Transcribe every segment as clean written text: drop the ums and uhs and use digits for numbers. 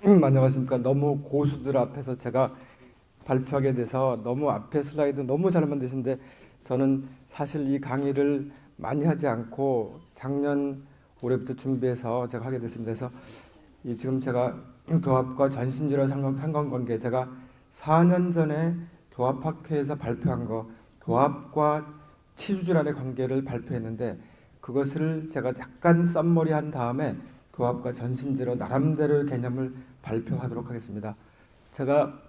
안녕하십니까. 너무 고수들 앞에서 제가 발표하게 돼서 너무 앞에 슬라이드 너무 잘 만드신데 저는 사실 이 강의를 많이 하지 않고 작년 올해부터 준비해서 제가 하게 됐습니다. 그래서 이 지금 제가 교합과 전신질환 상관관계 제가 4년 전에 교합학회에서 발표한 거 교합과 치주질환의 관계를 발표했는데 그것을 제가 약간 썸머리한 다음에 교합과 전신제로 나름대로의 개념을 발표하도록 하겠습니다. 제가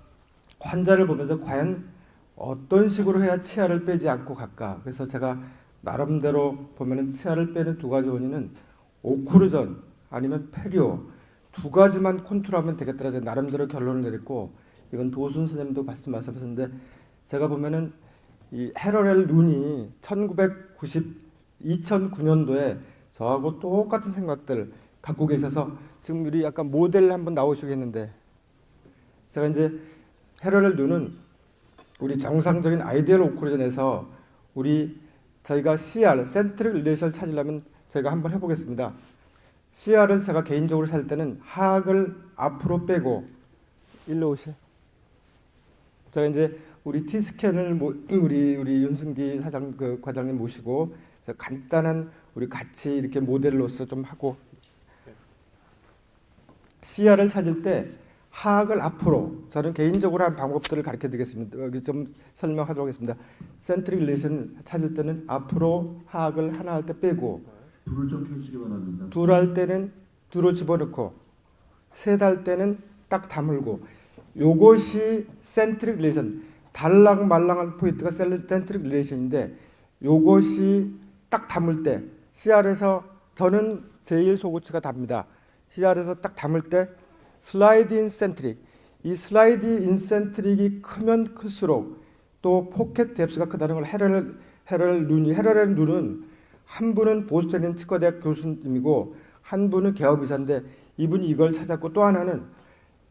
환자를 보면서 과연 어떤 식으로 해야 치아를 빼지 않고 갈까? 그래서 제가 나름대로 보면은 치아를 빼는 두 가지 원인은 오클루전 아니면 페리오 두 가지만 컨트롤하면 되겠더라. 제가 나름대로 결론을 내렸고 이건 도순 선생님도 말씀하셨는데 제가 보면은 이 헤럴렐 눈이 2009년도에 저하고 똑같은 생각들 갖고 계셔서 지금 우리 약간 모델 한번 나오시겠는데 제가 이제 헤럴렐 눈은 우리 정상적인 아이디얼 오클루전에서 저희가 CR 센트릭 릴레이션을 찾으려면 저희가 한번 해보겠습니다. CR을 제가 개인적으로 살 때는 하악을 앞으로 빼고 일로 오시. 제가 이제 우리 T스캔을 우리 윤승기 과장님 모시고 간단한 우리 같이 이렇게 모델로서 좀 하고 CR을 찾을 때 하악을 앞으로 저는 개인적으로 한 방법들을 가르쳐 드리겠습니다. 여기 좀 설명하도록 하겠습니다. 센트릭 릴레이션 찾을 때는 앞으로 하악을 하나 할 때 빼고 둘을 좀 펴주시기 바랍니다. 둘 할 때는 뒤로 집어넣고 셋 할 때는 딱 다물고 요것이 센트릭 릴레이션 달랑말랑한 포인트가 센트릭 릴레이션인데 요것이 딱 담을 때 CR에서 저는 제일 소고치가 답니다. CR에서 딱 담을 때 슬라이드 인 센트릭 이 슬라이드 인 센트릭이 크면 클수록 또 포켓 뎁스가 크다는 걸 헤럴렐 눈은 한 분은 보스턴 치과대학 교수님이고 한 분은 개업의사인데 이분이 이걸 찾았고 또 하나는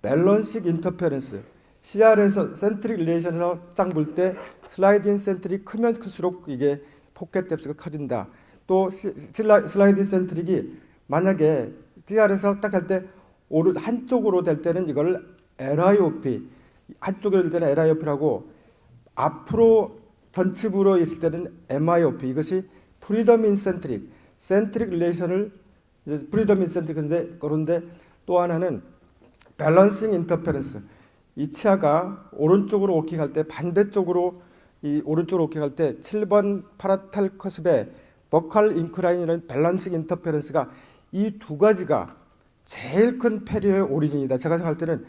밸런식 인터페런스 CR에서 센트릭 릴레이션에서 딱 볼 때 슬라이드 인 센트릭이 크면 클수록 이게 포켓 뎁스가 커진다. 또 슬라이드 센트릭이 만약에 CR에서 딱 할 때 한쪽으로 될 때는 이걸 LIOP 한쪽으로 될 때는 LIOP라고 앞으로 전치부로 있을 때는 MIOP 이것이 프리덤 인 센트릭 릴레이션을 이제 프리덤 인 센트릭인데 그런데 또 하나는 밸런싱 인터페런스 이 치아가 오른쪽으로 워킹할 때 반대쪽으로 이 오른쪽으로 워킹할 때 7번 파라탈 커스베 버칼 인클라인이라는 밸런싱 인터페런스가 이 두 가지가 제일 큰 페리오의 오리진이다. 제가 생각할 때는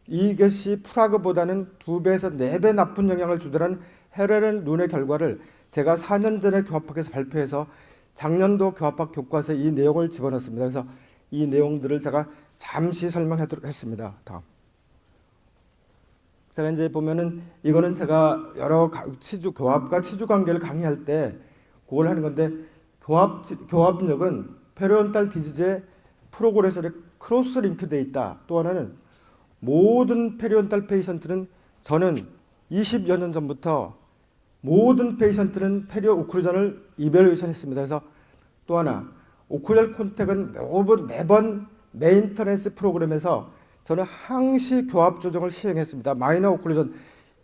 이것이 프라그보다는 2배에서 4배 나쁜 영향을 주더라는 헤럴렐 눈의 결과를 제가 4년 전에 교합학에서 발표해서 작년도 교합학 교과서에 이 내용을 집어넣었습니다. 그래서 이 내용들을 제가 잠시 설명하도록 했습니다. 다음. 제가 이제 보면은 이거는 제가 여러 교합과 치주 관계를 강의할 때 그걸 하는 건데 교합력은 페리온탈 디지즈의 프로그레서에 크로스 링크되어 있다. 또 하나는 모든 페리온탈 페이션트는 저는 20여 년 전부터 모든 페이션트는 페리오 오클루전을 이벨루에이션 했습니다. 그래서 또 하나 오클루전 콘택은 매번 메인터넌스 프로그램에서 저는 항시 교합 조정을 시행했습니다. 마이너 오클루전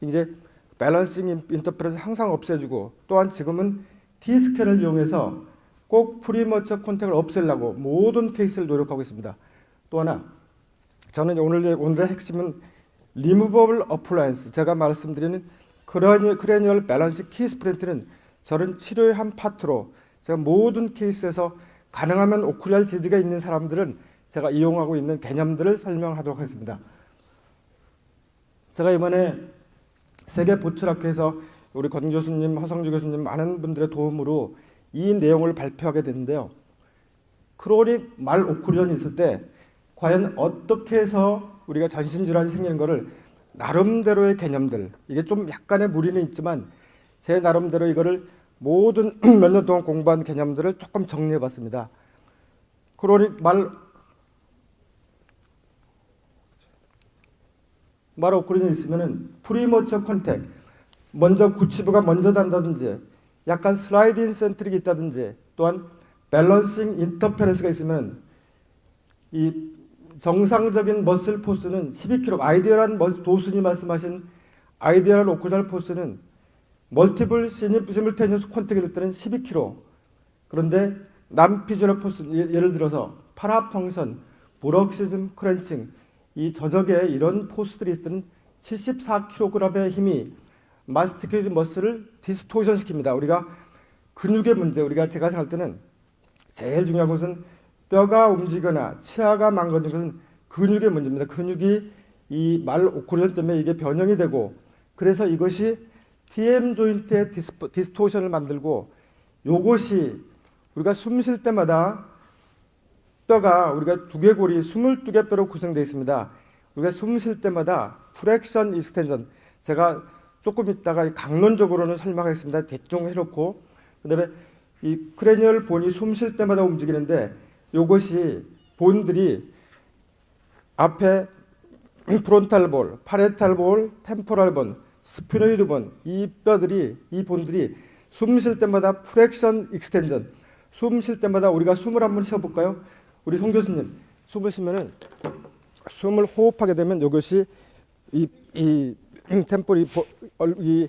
이제 밸런싱 인터페런스 항상 없애주고 또한 지금은 T스캔을 이용해서 꼭 프리머처 콘택을 없애려고 모든 케이스를 노력하고 있습니다. 또 하나 저는 오늘의 핵심은 리무버블 어플라이언스 제가 말씀드리는 크레니얼 밸런싱 키 스프린트는 저는 치료의 한 파트로 제가 모든 케이스에서 가능하면 오클리알 제지가 있는 사람들은 제가 이용하고 있는 개념들을 설명하도록 하겠습니다. 제가 이번에 세계 보철학회에서 우리 권 교수님, 허성주 교수님 많은 분들의 도움으로 이 내용을 발표하게 됐는데요. 크로닉 말 오클루전이 있을 때 과연 어떻게 해서 우리가 전신질환이 생기는 것을 나름대로의 개념들 이게 좀 약간의 무리는 있지만 제 나름대로 이거를 모든 몇 년 동안 공부한 개념들을 조금 정리해 봤습니다. 크로닉 말 오클루전이 있으면은 프리머처 컨택 먼저 구치부가 먼저 단다든지 약간 슬라이드 인 센트릭이 있다든지 또한 밸런싱 인터페런스가 있으면 이 정상적인 머슬 포스는 12kg. 아이디얼한 도순이 말씀하신 아이디얼한 오클루전 포스는 멀티플 시뮬테니어스 콘택이 될 때는 12kg. 그런데 남피주얼 포스, 예를 들어서 파라펑션, 브럭시즘 크런칭, 이 저녁에 이런 포스들이 있을 때는 74kg의 힘이 마스티케이드 머슬을 디스토션 시킵니다. 우리가 근육의 문제, 제가 생각할 때는 제일 중요한 것은 뼈가 움직이거나 치아가 망가진 것은 근육의 문제입니다. 근육이 이 말 오클루전 때문에 이게 변형이 되고, 그래서 이것이 TM 조인트의 디스토션을 만들고, 요것이 우리가 숨 쉴 때마다 뼈가 우리가 두개골이 22개 뼈로 구성되어 있습니다. 우리가 숨 쉴 때마다 프렉션 익스텐전, 제가 조금 있다가 강론적으로는 설명하겠습니다. 대충 해놓고, 그다음에 이 크레니얼 본이 숨 쉴 때마다 움직이는데, 요것이 본들이 앞에 프론탈 볼, 파레탈 볼, 템포랄 본, 스피노이드 본, 이 본들이 숨 쉴 때마다 프렉션 익스텐전, 숨 쉴 때마다 우리가 숨을 한번 쉬어볼까요? 우리 송 교수님, 숨을 쉬면은 숨을 호흡하게 되면 이것이 이 템포리 이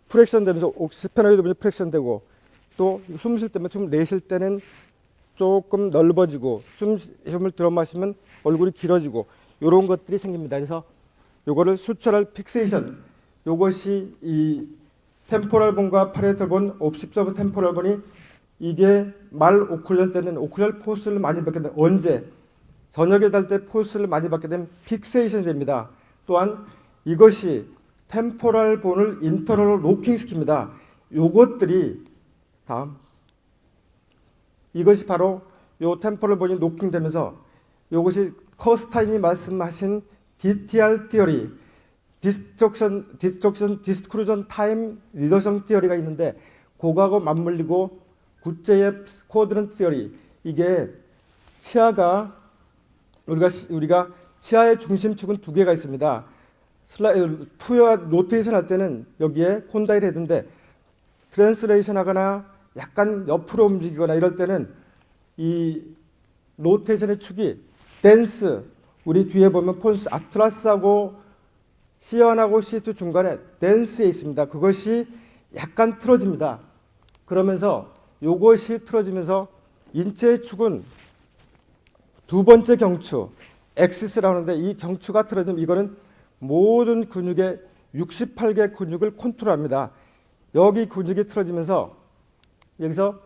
프렉션 되면서 스피노이드 본이 프렉션 되고, 또 숨 쉴 때면 숨 내쉴 때는 조금 넓어지고, 숨을 들어 마시면 얼굴이 길어지고, 이런 것들이 생깁니다. 그래서 요거를 수처럴 픽세이션, 요것이 이 템포럴 본과 파레탈 본, 옵시서브 템포럴 본이 이게 말 오클루전 때는 오클루전 포스를 많이 받게 되면, 언제 저녁에 잘 때 포스를 많이 받게 되면 픽세이션이 됩니다. 또한 이것이 템포럴 본을 인터널로 로킹 시킵니다. 요것들이 다음, 이것이 바로 요 템포럴 본이 노킹 되면서 요것이 커스타인이 말씀하신 DTR 티어리, 디스크루전 타임 리더션 티어리가 있는데, 그거하고 맞물리고 굿제의 쿼드런트 티어리, 이게 치아가 우리가 치아의 중심축은 두 개가 있습니다. 푸어 로테이션 할 때는 여기에 콘다일 헤드인데, 트랜스레이션 하거나 약간 옆으로 움직이거나 이럴 때는 이 로테이션의 축이 댄스, 우리 뒤에 보면 폰스 아틀라스하고 C1하고 C2 중간에 댄스에 있습니다. 그것이 약간 틀어집니다. 그러면서 요것이 틀어지면서 인체의 축은 두 번째 경추 엑시스라고 하는데, 이 경추가 틀어지면 이거는 모든 근육의 68개 근육을 컨트롤합니다. 여기 근육이 틀어지면서 여기서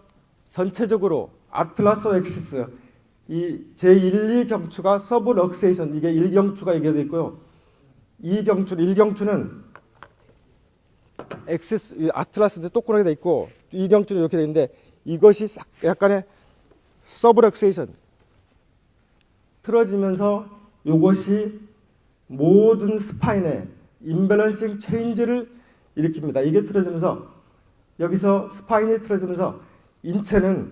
전체적으로 아틀라스 엑시스, 이 제1, 2경추가 서브럭세이션, 이게 1경추가 얘기되어 있고요. 1경추는 엑시스, 아틀라스인데 똑꾸나게 되어 있고, 2경추는 이렇게 되어 있는데, 이것이 약간의 서브럭세이션 틀어지면서 이것이 모든 스파인의 임밸런싱 체인지를 일으킵니다. 이게 틀어지면서 여기서 스파인이 틀어지면서 인체는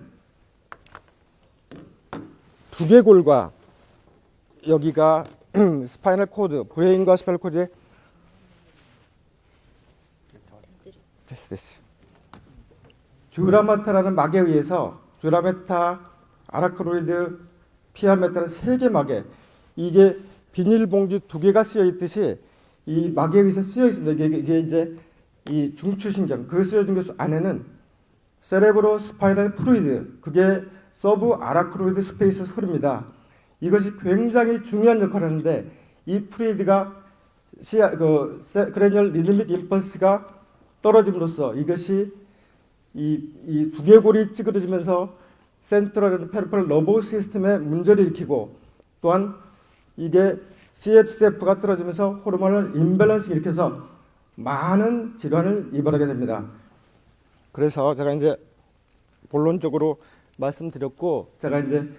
두개골과 여기가 스파이널 코드, 브레인과 스파이널 코드에 됐어. 듀라마타라는 막에 의해서 듀라메타, 아라크로이드, 피아메타는 3개 막에, 이게 비닐봉지 2개가 쓰여 있듯이 이 막에 의해서 쓰여 있습니다. 이게 이제 이 중추신경, 그 쓰여진 것 안에는 세레브로 스파이널 플루이드, 그게 서브 아라크로이드 스페이스에서 흐릅니다. 이것이 굉장히 중요한 역할을 하는데, 이 플루이드가 크레니얼 리드믹 임펄스가 떨어짐으로써 이것이 이 두개골이 찌그러지면서 센트럴 페리페럴 너버스 시스템에 문제를 일으키고, 또한 이게 CHCF가 떨어지면서 호르몬을 임밸런스 일으켜서 많은 질환을 유발하게 됩니다. 그래서 제가 이제 본론적으로 말씀드렸고, 제가 이제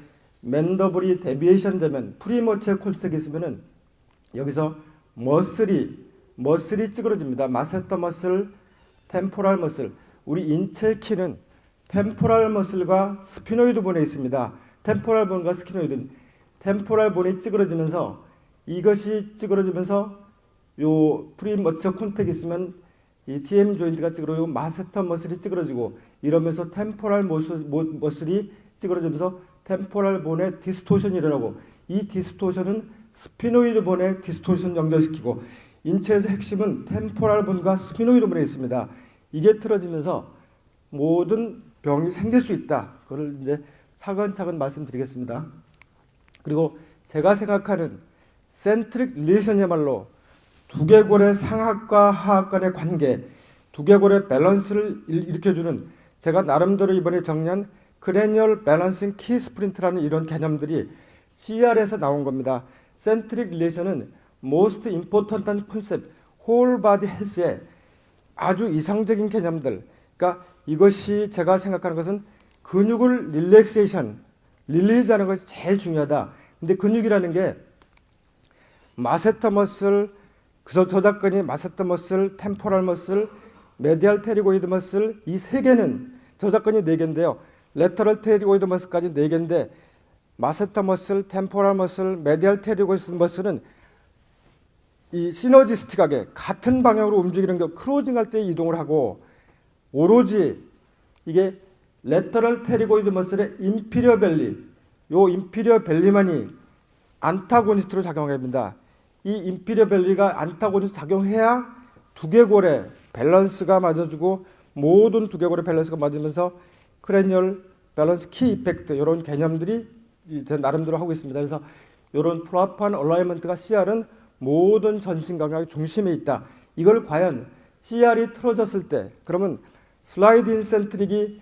맨더블이 데비에이션 되면 프리머처 콘색이 있으면은 여기서 머슬이 찌그러집니다. 마세터 머슬, 템포랄 머슬. 우리 인체 키는 템포랄 머슬과 스피노이드 본에 있습니다. 템포랄 본과 스피노이드. 템포랄 본이 찌그러지면서, 이것이 찌그러지면서 요 프리머처 콘택이 있으면 이 TM 조인트가 찌그러지고 마세터 머슬이 찌그러지고, 이러면서 템포랄 머슬이 찌그러지면서 템포랄 본의 디스토션이 일어나고, 이 디스토션은 스피노이드 본에 디스토션 연결시키고 인체에서 핵심은 템포랄 본과 스피노이드 본에 있습니다. 이게 틀어지면서 모든 병이 생길 수 있다. 그걸 이제 차근차근 말씀드리겠습니다. 그리고 제가 생각하는 센트릭 릴레이션이야말로 두개골의 상하과 하하 간의 관계, 두개골의 밸런스를 일으켜주는 제가 나름대로 이번에 정리한 크레니얼 밸런싱 키 스프린트라는 이런 개념들이 CR에서 나온 겁니다. 센트릭 릴레이션은 most important한 컨셉, 홀 바디 헬스의 아주 이상적인 개념들. 그러니까 이것이 제가 생각하는 것은 근육을 릴렉세이션, 릴리즈하는 것이 제일 중요하다. 근데 근육이라는 게 마세터 머슬, 저작근이 마세터 머슬, 템포랄 머슬, 메디얼 테리고이드 머슬 이 세 개는 저작근이 네 개인데요. 레터럴 테리고이드 머슬까지 네 개인데 마세터 머슬, 템포랄 머슬, 메디얼 테리고이드 머슬은 이 시너지스틱하게 같은 방향으로 움직이는 게 크로징할 때 이동을 하고 오로지 이게 레터럴 테리고이드 머슬의 인피리어 벨리, 요 인피리어 벨리만이 안타고니스트로 작용합니다. 이 인피리어 벨리가 안타고니스트 작용해야 두개골의 밸런스가 맞아주고 모든 두개골의 밸런스가 맞으면서 크레니얼 밸런스 키 이펙트 이런 개념들이 제 나름대로 하고 있습니다. 그래서 이런 프로퍼한 얼라이먼트가 CR은 모든 전신 감각의 중심에 있다. 이걸 과연 CR이 틀어졌을 때 그러면 슬라이드 인센트릭이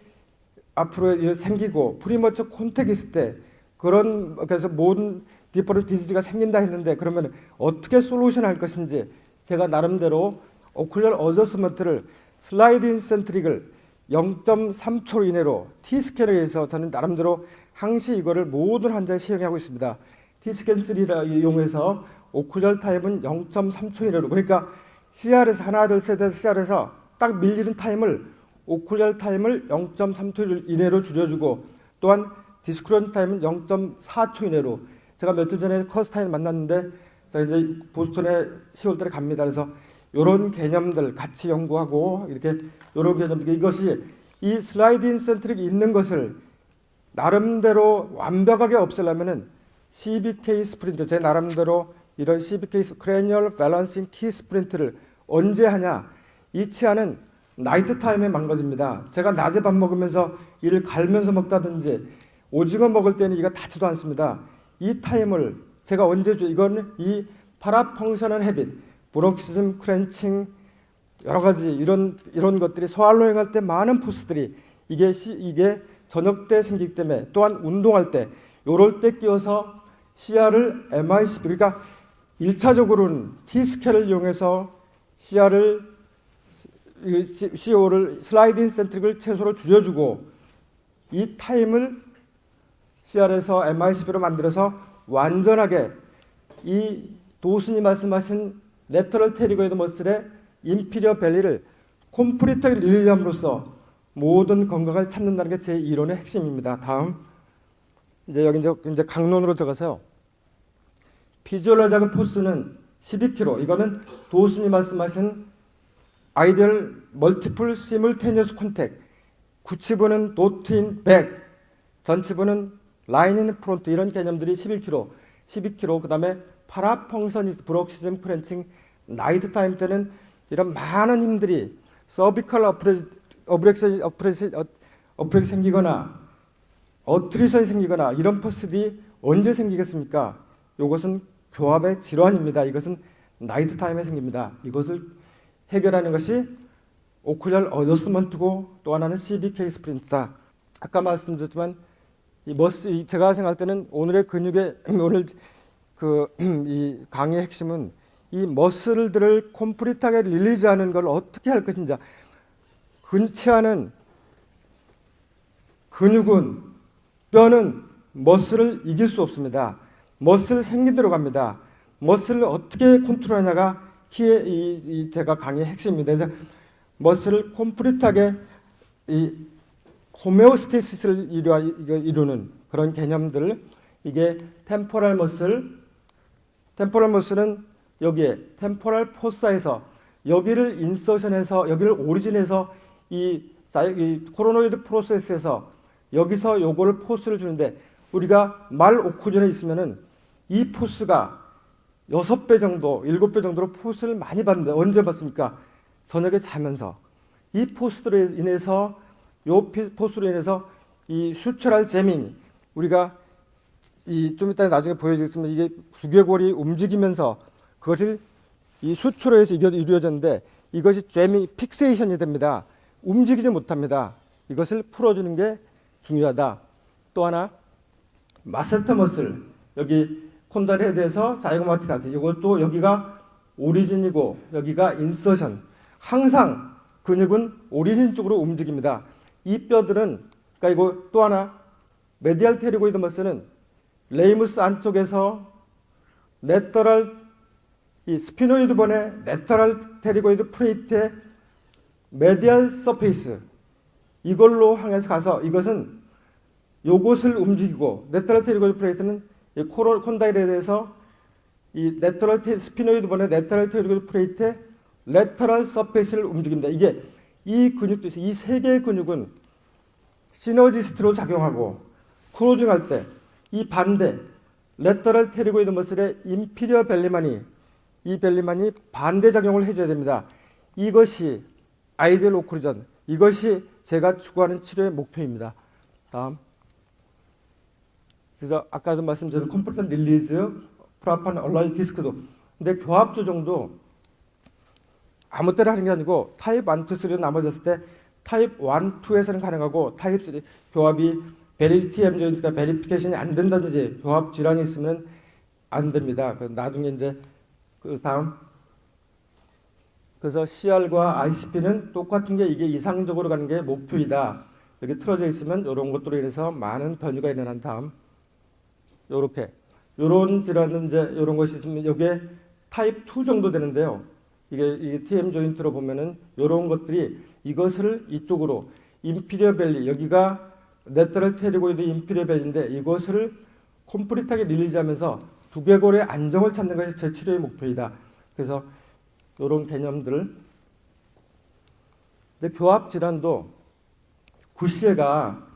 앞으로 생기고 프리머처 콘택이 있을 때 그런 그래서 모든 디퍼런트 디지즈가 생긴다 했는데 그러면 어떻게 솔루션 할 것인지 제가 나름대로 오클럴 어저스먼트를 슬라이드 인센트릭을 0.3초 이내로 T스캔에 의해서 저는 나름대로 항시 이거를 모든 환자에 시행하고 있습니다. T스캔 3를 이용해서 오클럴 타임은 0.3초 이내로 그러니까 CR에서 하나 둘 셋 해서 CR에서 딱 밀리는 타임을 오클럴 타임을 0.3초 이내로 줄여주고 또한 디스크런치 타임은 0.4초 이내로 제가 며칠 전에 커스타인 만났는데 제가 이제 보스턴에 10월달에 갑니다. 그래서 이런 개념들 같이 연구하고 이렇게 이런 개념들 이것이 이 슬라이드 인센트릭이 있는 것을 나름대로 완벽하게 없애려면은 CBK 스프린트 제 나름대로 이런 CBK 크레니얼 밸런싱 키 스프린트를 언제 하냐 이 치아는 나이트 타임에 망가집니다. 제가 낮에 밥 먹으면서 이를 갈면서 먹다든지 오징어 먹을 때는 이가 닿지도 않습니다. 이 타임을 제가 언제 줘? 이거는 이 파라펑셔널 헤빗, 브록시즘, 크렌칭 여러 가지 이런 것들이 소알로잉 할 때 많은 포스들이 이게 저녁 때 생기기 때문에 또한 운동할 때 요럴 때 끼워서 CR을 MICP 그러니까 1차적으로는 T스캔을 이용해서 CO를 슬라이드 인센트릭을 최소로 줄여주고 이 타임을 CR에서 MICP로 만들어서 완전하게 이 도슨이 말씀하신 레터럴 테리고이드 머슬의 인피리어 벨리를 콤프리트하게 릴리함으로써 모든 건강을 찾는다는 게 제 이론의 핵심입니다. 다음 이제 여기 이제 강론으로 들어가서요. 피지올로지적인 포스는 12kg. 이거는 도슨이 말씀하신 아이디얼 멀티플 시뮬테니어스 콘택. 구치부는 도트인 백, 전치부는 라인인 프론트 이런 개념들이 12kg. 그다음에 파라펑셔니스트 브록시즘 크렌칭 나이트 타임 때는 이런 많은 힘들이 서비컬 어프렉션이 생기거나 어트리션이 생기거나 이런 포스들이 언제 생기겠습니까? 이것은 교합의 질환입니다. 이것은 나이트 타임에 생깁니다. 이것을 해결하는 것이 오클럴 어저스먼트고 또 하나는 CBK 스프린트다. 아까 말씀드렸지만 제가 생각할 때는 오늘의 근육의 오늘 이 강의의 핵심은 이 머슬들을 콤플리트하게 릴리즈하는 걸 어떻게 할 것인지 근치하는 근육은 뼈는 머슬을 이길 수 없습니다. 머슬 생기대로 갑니다. 머슬을 어떻게 컨트롤하냐가 키의 제가 강의의 핵심입니다. 그래서 머슬을 콤플리트하게 이 호메오스테시스를 이루는 그런 개념들 이게 템포럴 머슬은 여기에 템포럴 포사에서 여기를 인서션해서 여기를 오리진해서 이 코로노이드 프로세스에서 여기서 요거를 포스를 주는데 우리가 말 오클루전에 있으면은 이 포스가 6배 정도, 7배 정도로 포스를 많이 받는데 언제 받습니까? 저녁에 자면서. 이 포스로 인해서 포스로 인해서 이 수철할 재밍, 우리가 좀 이따 나중에 보여주겠지만 이게 두개골이 움직이면서 그것을 이 수초로 해서 이루어졌는데 이것이 재밍 픽세이션이 됩니다. 움직이지 못합니다. 이것을 풀어주는 게 중요하다. 또 하나 마세터 머슬, 여기 콘달 헤드에서 자이고마틱 하트, 이것도 여기가 오리진이고 여기가 인서션. 항상 근육은 오리진 쪽으로 움직입니다. 이 뼈들은, 그러니까 이거 또 하나 메디알 테리고이드 머슬은 레이무스 안쪽에서 레터럴, 이 스피노이드 본의 레터럴 테리고이드 플레이트의 메디알 서페이스, 이걸로 향해서 가서 이것은 요것을 움직이고, 레터럴 테리고이드 플레이트는 이 콘다일에 대해서 이 스피노이드 본의 레터럴 테리고이드 플레이트의 레터럴 서페이스를 움직입니다. 이게 이 근육도 있어요. 이 세 개의 근육은 시너지스트로 작용하고 크로징할 때 이 반대 레터럴 테리고이드 머슬의 인피리어 벨리만이, 이 벨리만이 반대 작용을 해줘야 됩니다. 이것이 아이디얼 오클루전, 이것이 제가 추구하는 치료의 목표입니다. 다음. 그래서 아까도 말씀드린 컴포턴 릴리즈, 프라판 얼라이 디스크도, 근데 교합 조정도 아무 때나 하는 게 아니고 타입 1, 2, 3로 나눠졌을 때 타입 1, 2에서는 가능하고 타입 3 교합이 TM 조인트가 베리피케이션이 안 된다든지 교합 질환이 있으면 안 됩니다. 나중에 이제 그 다음, 그래서 CR과 ICP는 똑같은 게 이게 이상적으로 가는 게 목표이다. 여기 틀어져 있으면 이런 것들로 인해서 많은 변이가 일어난 다음 요렇게 요런 질환은 이제 요런 것이 있으면 이게 타입 2 정도 되는데요. 이게 TM 조인트로 보면은 요런 것들이 이것을 이쪽으로 인피리어 벨리, 여기가 레터럴 테리고이드 인피리어 벨리인데 이것을 콤플리트하게 릴리즈하면서 두개골의 안정을 찾는 것이 제 치료의 목표이다. 그래서 이런 개념들을. 근데 교합 질환도 구시에가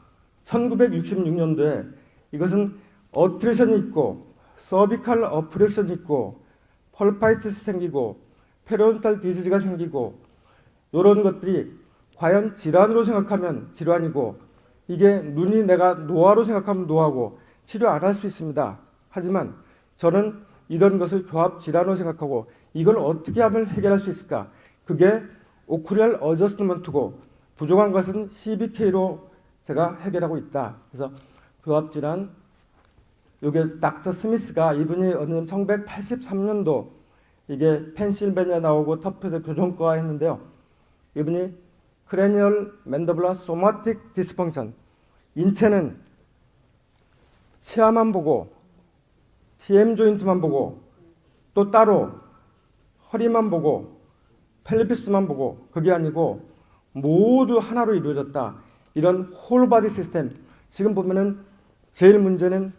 1966년도에 이것은 어트레션이 있고 서비칼 어프렉션이 있고 펄파이티스 생기고 페리온탈 디지즈가 생기고 이런 것들이 과연 질환으로 생각하면 질환이고, 이게 눈이 내가 노화로 생각하면 노화고 치료 안 할 수 있습니다. 하지만 저는 이런 것을 교합 질환으로 생각하고 이걸 어떻게 하면 해결할 수 있을까? 그게 오클리얼 어저스트먼트고 부족한 것은 CBK로 제가 해결하고 있다. 그래서 교합 질환, 요게 닥터 스미스가, 이분이 1983년도 이게 펜실베니아 나오고 터프에서 교정과 했는데요. 이분이 크레니얼 맨더블라 소마틱 디스펑션, 인체는 치아만 보고 TM 조인트만 보고 또 따로 허리만 보고 펠비스만 보고 그게 아니고 모두 하나로 이루어졌다. 이런 홀바디 시스템. 지금 보면은 제일 문제는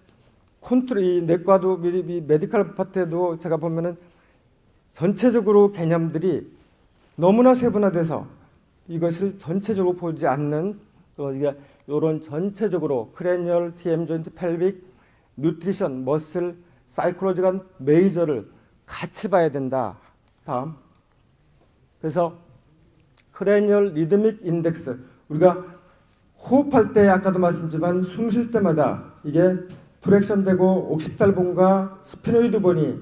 컨트롤, 이 내과도 메디컬 파트에도 제가 보면은 전체적으로 개념들이 너무나 세분화돼서 이것을 전체적으로 보지 않는, 이런 전체적으로 크레니얼, TM 조인트, 펠빅, 뉴트리션, 머슬, 사이콜로지컬 메이저를 같이 봐야 된다. 다음. 그래서 크레니얼 리드믹 인덱스, 우리가 호흡할 때 아까도 말씀드렸지만 숨 쉴 때마다 이게 프렉션되고 옥시탈본과 스피노이드 본이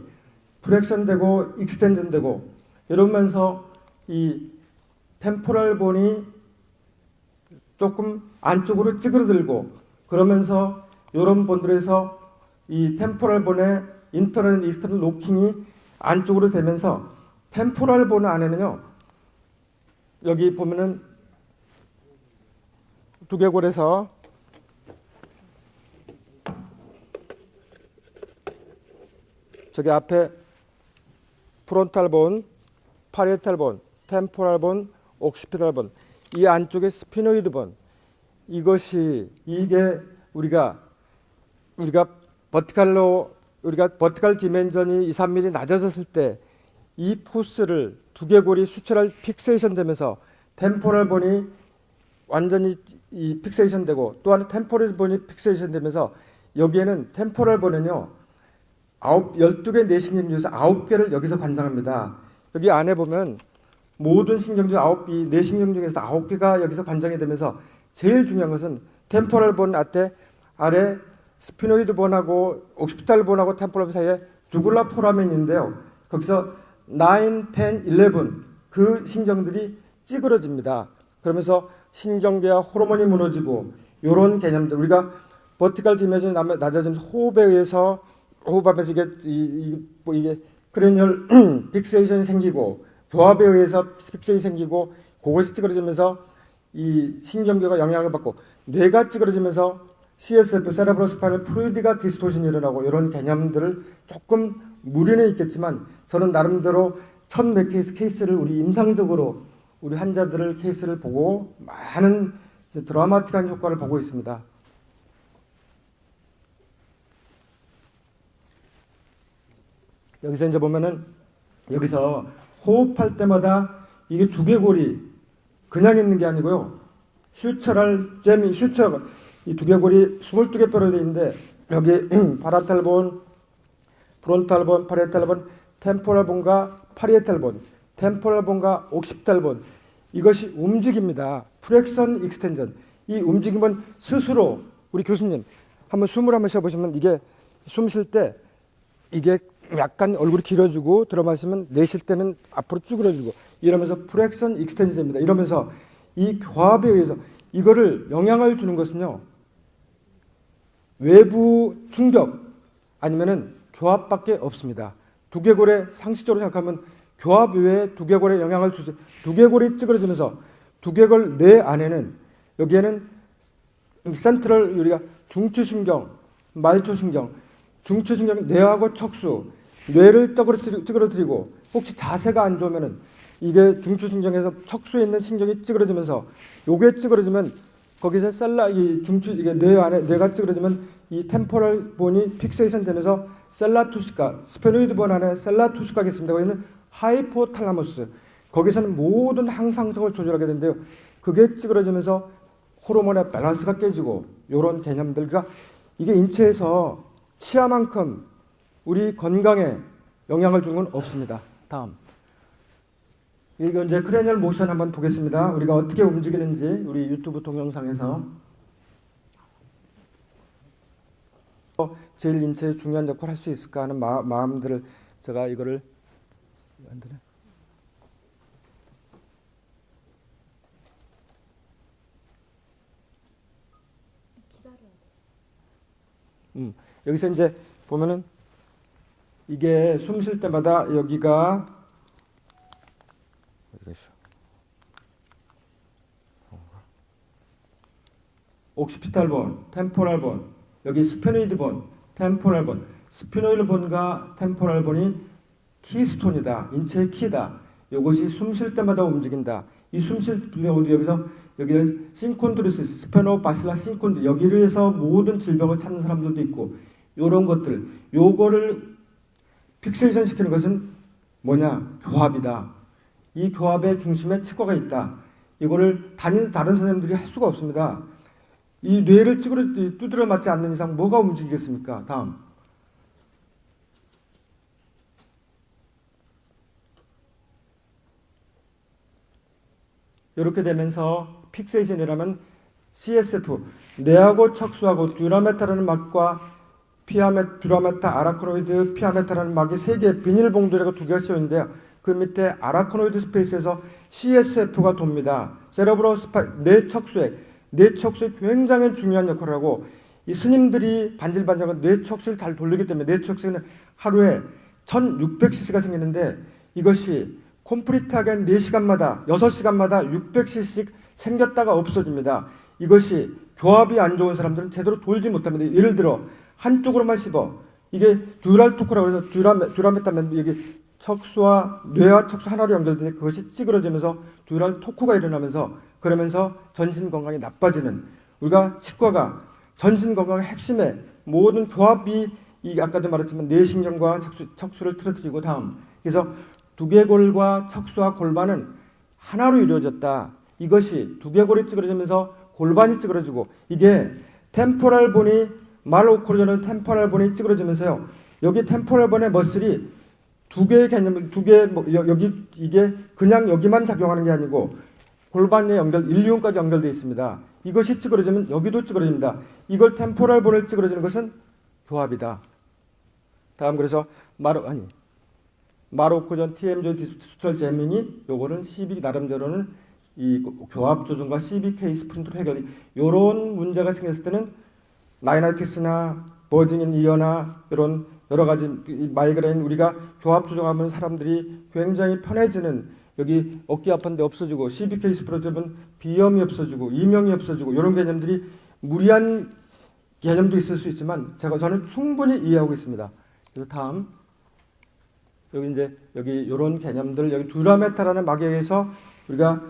프렉션되고 익스텐전되고 이러면서 이 템포럴 본이 조금 안쪽으로 찌그러들고 그러면서 이런 본들에서 이 템포럴 본의 인터널 이스터널 로킹이 안쪽으로 되면서 템포럴 본 안에는요, 여기 보면은 두개골에서 저기 앞에 프론탈 본, 파리에탈 본, 템포럴 본, 옥시피탈 본, 이 안쪽에 스피노이드 본, 이것이 이게 우리가 버티칼 디멘전이 2, 3mm 낮아졌을 때 이 포스를 두개골이 수철할 픽세이션 되면서 템포럴 본이 완전히 이 픽세이션 되고 또 하나 템포럴 본이 픽세이션 되면서 여기에는 템포럴 본은요 12개 뇌신경 중에서 9개를 여기서 관장합니다. 여기 안에 보면 모든 신경 중 뇌신경 중에서 9개가 여기서 관장이 되면서 제일 중요한 것은 템포럴 본 아래 스피노이드 본하고 옥시피탈 본하고 템포럴 본 사이에 주굴라 포라멘이 있는데요. 거기서 9, 10, 11 그 신경들이 찌그러집니다. 그러면서 신경계와 호르몬이 무너지고 이런 개념들 우리가 버티컬 디메전이 낮아지면서 호흡에 의해서 호흡하면서 이게 크레니얼 픽세이션이 생기고 교합에 의해서 픽세이션이 생기고 그것이 찌그러지면서 이 신경계가 영향을 받고 뇌가 찌그러지면서 CSF, 세레브로스파인al 플루이드가 디스토션이 일어나고 이런 개념들을 조금 무리는 있겠지만 저는 나름대로 1000몇 케이스를 우리 임상적으로 우리 환자들을 케이스를 보고 많은 드라마틱한 효과를 보고 있습니다. 여기서 이제 보면은 여기서 호흡할 때마다 이게 두개골이 그냥 있는 게 아니고요. 슈처럴 잼이 슈처 이 두개골이 22개 뼈로 되어 있는데 여기 파라탈 본, 프론탈 본, 파리에탈 본, 템포럴 본과 파리에탈 본, 템포럴 본과 옥시피탈 본 이것이 움직입니다. 프렉션 익스텐전 이 움직임은 스스로 우리 교수님 한번 숨을 한번 쉬어보시면 이게 숨 쉴 때 이게 약간 얼굴이 길어지고 들어마시면 내쉴 때는 앞으로 쭈그러지고 이러면서 프렉션 익스텐션입니다. 이러면서 이 교합에 의해서 이거를 영향을 주는 것은요. 외부 충격 아니면은 교합밖에 없습니다. 두개골에 상식적으로 생각하면 교합 외에 두개골에 영향을 주죠. 두개골이 찌그러지면서 두개골 뇌 안에는 여기에는 센트럴 우리가 중추신경, 말초신경, 중추신경 뇌하고 척수, 뇌를 찌그러뜨리고 혹시 자세가 안 좋으면은 이게 중추신경에서 척수에 있는 신경이 찌그러지면서 요게 찌그러지면 거기서 이게 뇌 안에 뇌가 찌그러지면 이 템포럴 본이 픽세이션 되면서 셀라투시카 스페노이드 본 안에 셀라투시카가 있습니다. 거기는 하이포탈라머스 거기서는 모든 항상성을 조절하게 되는데요. 그게 찌그러지면서 호르몬의 밸런스가 깨지고 이런 개념들 그러니까 이게 인체에서 치아만큼 우리 건강에 영향을 주는 건 없습니다. 다음 이거 이제 크레니얼 모션 한번 보겠습니다. 우리가 어떻게 움직이는지 우리 유튜브 동영상에서 제일 인체에 중요한 역할을 할 수 있을까 하는 마음들을 제가 이거를 안 되네. 여기서 이제 보면은 이게 숨 쉴 때마다 여기가 옥시피탈 본, 템포럴 본, 여기 스페노이드 본, 템포럴 본, 스피노이드 본과 템포럴 본이 키스톤이다. 인체의 키다. 이것이 숨 쉴 때마다 움직인다. 이 숨 쉴 때 여기서 신콘드로시스, 스페노바실라 신콘드 여기를 해서 모든 질병을 찾는 사람들도 있고 이런 것들 요거를 픽세이션 시키는 것은 뭐냐? 교합이다. 이 교합의 중심에 치과가 있다. 이거를 다른 선생님들이 할 수가 없습니다. 이 뇌를 두드려 맞지 않는 이상 뭐가 움직이겠습니까? 다음. 이렇게 되면서 픽세이션이라면 CSF, 뇌하고 척수하고 듀라메타라는 막과 듀라메타, 아라크노이드, 피아메타라는 막이 3개 비닐봉돌이가 2개가 씌어있는데요. 그 밑에 아라크노이드 스페이스에서 CSF가 돕니다. 뇌 척수에 굉장히 중요한 역할을 하고 이 스님들이 반질반질하면 뇌 척수를 잘 돌리기 때문에 뇌 척수는 하루에 1600cc가 생기는데 이것이 콤플리트하게 4시간마다 6시간마다 600cc씩 생겼다가 없어집니다. 이것이 교합이 안 좋은 사람들은 제대로 돌지 못합니다. 예를 들어 한쪽으로만 씹어 이게 듀랄 토크라고 해서 듀라메타면 이게 척수와 뇌와 척수 하나로 연결되는데 그것이 찌그러지면서 듀랄 토크가 일어나면서 그러면서 전신 건강이 나빠지는 우리가 치과가 전신 건강의 핵심에 모든 교합이 이 아까도 말했지만 뇌신경과 척수를 틀어뜨리고 다음 그래서 두개골과 척수와 골반은 하나로 이루어졌다. 이것이 두개골이 찌그러지면서 골반이 찌그러지고 이게 템포럴 본이 말오크루저는 템포럴 본이 찌그러지면서요. 여기 템포럴 번의 머슬이 두 개의 개념을 여기 이게 그냥 여기만 작용하는 게 아니고 골반에 일리움까지 연결되어 있습니다. 이것이 찌그러지면 여기도 찌그러집니다. 이걸 템포럴 본을 찌그러지는 것은 교합이다. 다음 그래서 마로코전 TM조 디스토럴 재밍이 요거는 CB 나름대로는 이 교합 조정과 CBK 스프린트로 해결이 요런 문제가 생겼을 때는 나이나이티스나 버징인 이어나 이런 여러 가지 마이그레인 우리가 교합 조정하면 사람들이 굉장히 편해지는 여기 어깨 아픈데 없어지고 CBK 스프린트는 비염이 없어지고 이명이 없어지고 이런 개념들이 무리한 개념도 있을 수 있지만 저는 충분히 이해하고 있습니다. 그래서 다음 여기 이제 여기 이런 개념들 여기 두라메타라는 막에서 우리가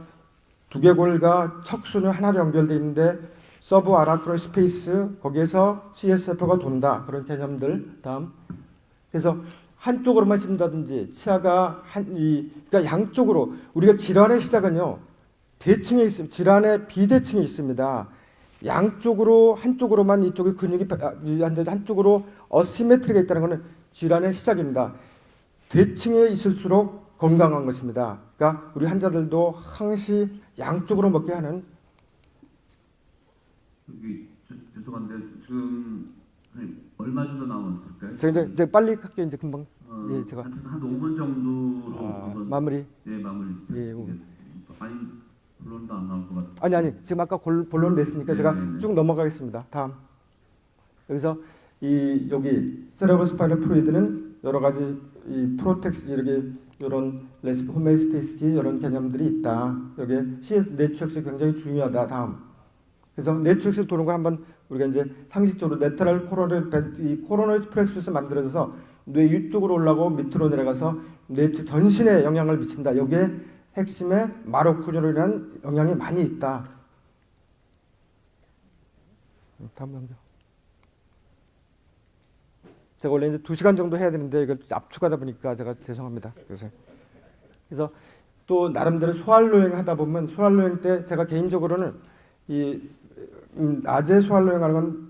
두개골과 척수는 하나로 연결되어 있는데 서브 아라크로 스페이스 거기에서 CSF가 돈다 그런 개념들 다음 그래서 한쪽으로만 씹는다든지 치아가 그러니까 양쪽으로 우리가 질환의 시작은요 대칭에 있습니다. 질환의 비대칭이 있습니다. 양쪽으로 한쪽으로만 이쪽의 근육이 한쪽으로 어시메트리가 있다는 것은 질환의 시작입니다. 대칭에 있을수록 건강한 것입니다. 그러니까 우리 환자들도 항시 양쪽으로 먹게 하는 죄송한데 지금 얼마 정도 남았을까요? 제가 이제 빨리 할게요. 이제 금방 예, 제가 한 5분 정도로 마무리. 네 마무리. 예, 아니 본론도 안 나올 것 같아요. 아니 지금 아까 본론 냈으니까 제가 쭉 넘어가겠습니다. 다음 여기서 여기 세레브로 스파이널 플루이드는 여러 가지 이 프로텍스 이렇게 이런 레스피 호메오스테이시스 이런 개념들이 있다. 여기에 CS 네트워크가 굉장히 중요하다. 다음 그래서 네트워크를 도는 걸 한번 우리가 이제 상식적으로 레터럴 코로노이드 플렉스를 만들어져서 뇌 위쪽으로 올라가고 밑으로 내려가서 뇌 전신에 영향을 미친다. 여기에 핵심에 마로쿠존이라는 영향이 많이 있다. 다음 넘겨. 제가 원래 이제 2시간 정도 해야 되는데 이걸 압축하다 보니까 제가 죄송합니다. 그래서 또 나름대로 소활로행 하다 보면 소활로행 때 제가 개인적으로는 낮에 소활로행 하는 건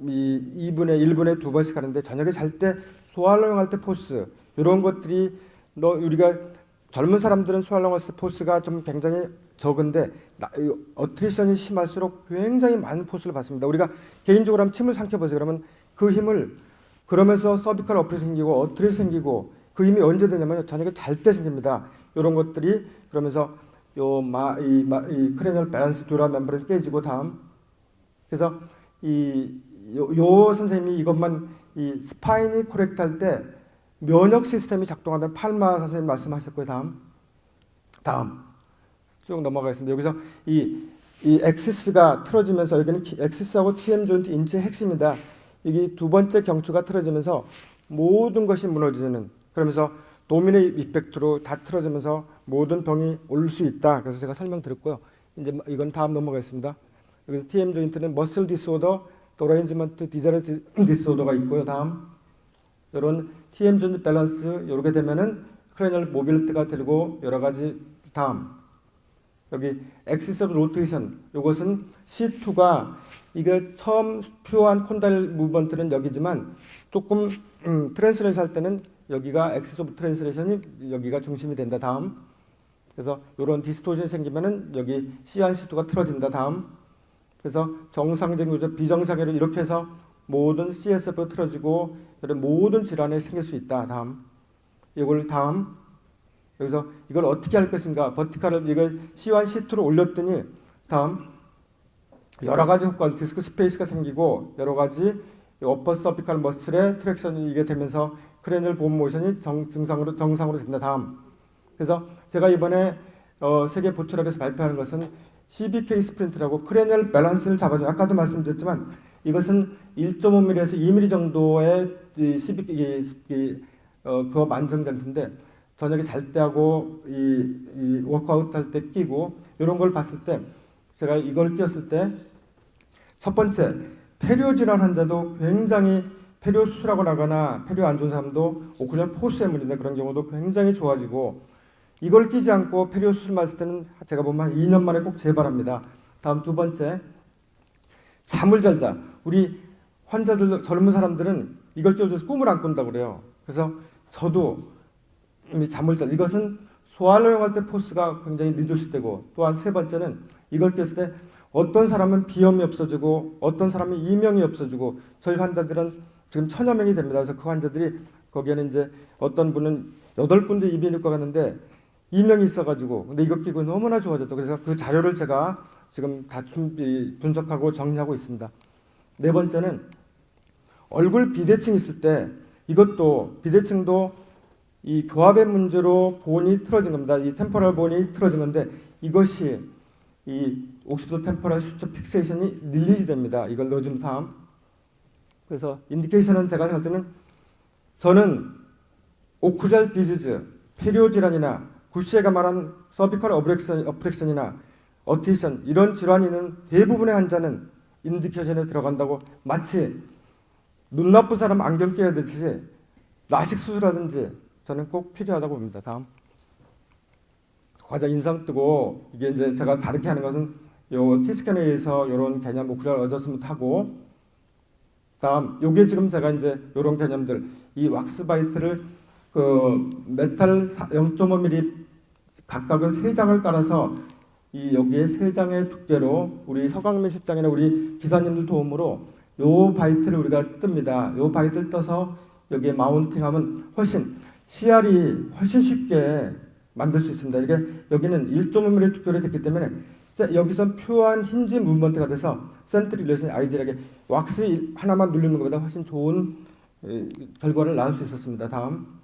2분에 1분에 2번씩 하는데 저녁에 잘 때 소활로행 할 때 포스 이런 것들이 우리가 젊은 사람들은 소활로행 할 때 포스가 좀 굉장히 적은데 어트리션이 심할수록 굉장히 많은 포스를 받습니다. 우리가 개인적으로 한번 침을 삼켜보세요. 그러면 그 힘을 그러면서 서비컬 어플이 생기고 어트리 생기고 그 힘이 언제 되냐면 저녁에 잘 때 생깁니다. 이런 것들이 그러면서 이 크레니얼 밸런스 듀라 멤버를 깨지고 다음 그래서 요 선생님이 이것만 이 스파인이 코렉트 할 때 면역 시스템이 작동한다는 팔마 선생님 말씀하셨고요. 다음 쭉 넘어가겠습니다. 여기서 이 엑시스가 틀어지면서 여기는 엑시스하고 TM 조인트 인체의 핵심이다. 이게 두 번째 경추가 틀어지면서 모든 것이 무너지는 그러면서 도미네 이펙트로 다 틀어지면서 모든 병이 올 수 있다. 그래서 제가 설명드렸고요. 이제 이건 다음 넘어가겠습니다. 여기서 TM 조인트는 머슬 디스오더, 도레인지먼트 디저트 디스오더가 있고요. 다음 이런 TM 조인트 밸런스 이렇게 되면은 크레니얼 모빌리티가 되고 여러 가지 다음 여기 엑시스 오브 로테이션 이것은 C2가 이게 처음 퓨어한 콘달 무브먼트는 여기지만 조금 트랜스레이션 할 때는 여기가 엑시스 오브 트랜스레이션이 여기가 중심이 된다. 다음 그래서 이런 디스토션이 생기면은 여기 C1, C2가 틀어진다. 다음 그래서 정상적인 구조 비정상적으로 이렇게 해서 모든 CSF가 틀어지고 이런 모든 질환이 생길 수 있다. 다음 이걸 다음 여기서 이걸 어떻게 할 것인가 버티컬을 이걸 C1, C2로 올렸더니 다음 여러 가지 효과 디스크 스페이스가 생기고 여러 가지 어퍼 서비컬 머슬의 트랙션이 이게 되면서 크레니얼 본 모션이 정상으로 된다. 다음 그래서 제가 이번에 세계 보철학에서 발표하는 것은 CBK 스프린트라고 크레니얼 밸런스를 잡아줘요. 아까도 말씀드렸지만 이것은 1.5mm에서 2mm 정도의 CBK 교합 안정장치인데 저녁에 잘 때 하고 이 워크아웃 할 때 끼고 이런 걸 봤을 때 제가 이걸 끼웠을 때 첫 번째 폐렴 질환 환자도 굉장히 폐렴 수술하고 나거나 폐렴 안 좋은 사람도 오클루전 포스 때문인데 그런 경우도 굉장히 좋아지고 이걸 끼지 않고 폐렴 수술 맞을 때는 제가 보면 한 2년 만에 꼭 재발합니다. 다음 두 번째 잠을 잘 자. 우리 환자들 젊은 사람들은 이걸 띄워줘서 꿈을 안 꾼다고 그래요. 그래서 저도 이미 잠을 자. 이것은 소화를 이용할 때 포스가 굉장히 리듀스되고, 또한 세 번째는 이걸 꼈을 때 어떤 사람은 비염이 없어지고 어떤 사람은 이명이 없어지고, 저희 환자들은 지금 1000여 명이 됩니다. 그래서 그 환자들이 거기에는 이제 어떤 분은 8군데 이비인후과 갔는데 이명이 있어가지고, 근데 이거 끼고 너무나 좋아졌다. 그래서 그 자료를 제가 지금 다 분석하고 정리하고 있습니다. 네 번째는 얼굴 비대칭 있을 때, 이것도 비대칭도 이 교합의 문제로 본이 틀어진 겁니다. 이 템포럴 본이 틀어진 건데, 이것이 이 옥시피도 템포럴 수처 픽세이션이 릴리즈 됩니다. 이걸 넣어준 다음. 그래서 인디케이션은 제가 생각할 때는, 저는 오클리얼 디지즈, 폐료 질환이나 구시에가 말한 서비컬 어프렉션이나 어티션, 이런 질환이 있는 대부분의 환자는 인디케이션에 들어간다고, 마치 눈 나쁜 사람 안경 껴야 되듯이 라식 수술하든지 저는 꼭 필요하다고 봅니다. 다음. 가장 인상 뜨고, 이게 이제 제가 다르게 하는 것은 요 T스캔에 의해서 이런 개념 오클리얼 어저스먼트 하고, 다음 요게 지금 제가 이제 이런 개념들, 이 왁스 바이트를 그 메탈 0.5mm 각각을 3장을 깔아서 이 여기에 3장의 두께로 우리 서강민 실장이나 우리 기사님들 도움으로 요 바이트를 우리가 뜹니다. 요 바이트를 떠서 여기에 마운팅하면 훨씬 CR이 훨씬 쉽게 만들 수 있습니다. 이게 여기는 1.5mm 두께로 됐기 때문에 여기서 표한 힌지 무브먼트가 돼서 센트릭 릴레이션이 아이디어하게 왁스 하나만 누르는 것보다 훨씬 좋은 결과를 낳을 수 있었습니다. 다음.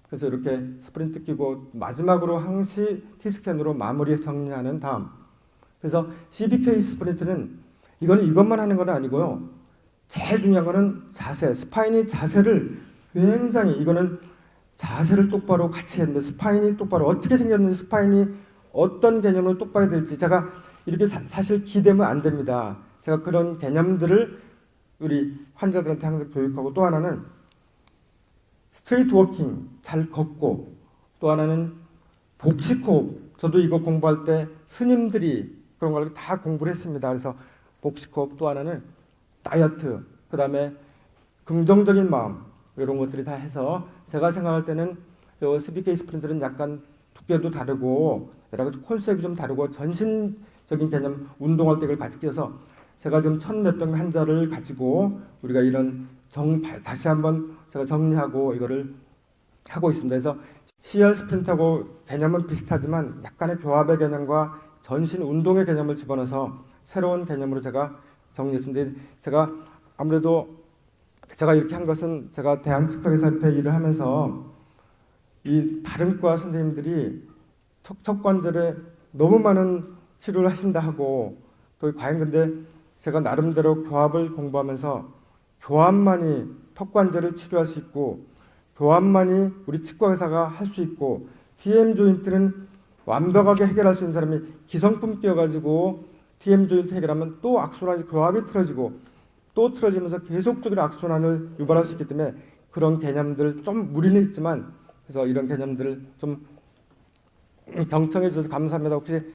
그래서 이렇게 스프린트 끼고 마지막으로 항시 T스캔으로 마무리 정리하는 다음. 그래서 CBK 스프린트는 이것만 하는 건 아니고요. 제일 중요한 거는 자세, 스파인이 자세를 굉장히, 이거는 자세를 똑바로 같이 했는데, 스파인이 똑바로 어떻게 생겼는지, 스파인이 어떤 개념으로 똑바로 될지 제가 이렇게 사실 기대면 안 됩니다. 제가 그런 개념들을 우리 환자들한테 항상 교육하고, 또 하나는 스트레이트 워킹, 잘 걷고, 또 하나는 복식 호흡. 저도 이거 공부할 때 스님들이 그런 걸 다 공부를 했습니다. 그래서 복식 호흡, 또 하나는 다이어트, 그 다음에 긍정적인 마음, 이런 것들이 다 해서 제가 생각할 때는 요 CBK 스프린트는 약간 두께도 다르고 여러 가지 콘셉트이 좀 다르고 전신적인 개념, 운동할 때 이걸 같이 껴서 제가 지금 1000몇 명 환자를 가지고 우리가 이런 다시 한번 제가 정리하고 이거를 하고 있습니다. 그래서 CR 스프린트하고 개념은 비슷하지만 약간의 교합의 개념과 전신 운동의 개념을 집어넣어서 새로운 개념으로 제가 정리했습니다. 제가 아무래도 제가 이렇게 한 것은 제가 대한치과의사협회 일을 하면서 이 다른 과 선생님들이 척관절에 너무 많은 치료를 하신다 하고, 또 과연 근데 제가 나름대로 교합을 공부하면서 교합만이 턱관절을 치료할 수 있고, 교합만이 우리 치과 의사가 할 수 있고, DM 조인트는 완벽하게 해결할 수 있는 사람이 기성품 끼워가지고 DM 조인트 해결하면 또 악순환이 교합이 틀어지고 또 틀어지면서 계속적으로 악순환을 유발할 수 있기 때문에 그런 개념들 좀 무리는 있지만, 그래서 이런 개념들을 좀 경청해 주셔서 감사합니다. 혹시